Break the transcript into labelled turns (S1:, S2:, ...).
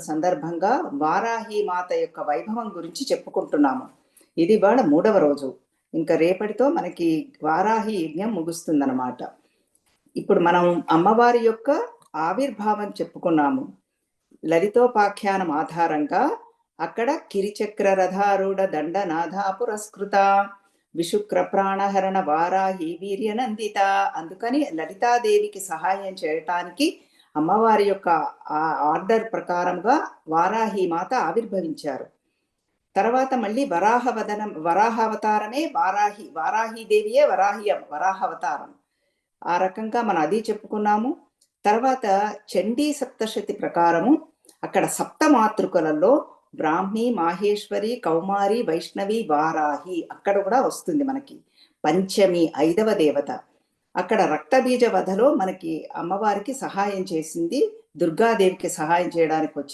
S1: సందర్భంగా వారాహి మాత యొక్క వైభవం గురించి చెప్పుకుంటున్నాము. ఇది ఇవాళ 3వ రోజు. ఇంకా రేపటితో మనకి వారాహి యజ్ఞం ముగుస్తుందన్నమాట. ఇప్పుడు మనం అమ్మవారి యొక్క ఆవిర్భావం చెప్పుకున్నాము. లలితోపాఖ్యానం ఆధారంగా అక్కడ కిరిచక్ర రథారూఢ దండనాథా పురస్కృత విశుక్ర ప్రాణహరణ వారాహి వీర్యనందిత. అందుకని లలితాదేవికి సహాయం చేయటానికి అమ్మవారి యొక్క ఆ ఆర్డర్ ప్రకారంగా వారాహి మాత ఆవిర్భవించారు. తర్వాత మళ్ళీ వరాహావతారమే వారాహీదేవియే వరాహావతారం. ఆ రకంగా మనం అది చెప్పుకున్నాము. తర్వాత చండీ సప్తశతి ప్రకారము అక్కడ సప్తమాతృకలలో బ్రాహ్మి, మాహేశ్వరి, కౌమారి, వైష్ణవి, వారాహి అక్కడ కూడా వస్తుంది మనకి. పంచమి 5వ దేవత. అక్కడ రక్తబీజ వధలో మనకి అమ్మవారికి సహాయం చేసింది, దుర్గాదేవికి సహాయం చేయడానికి వచ్చి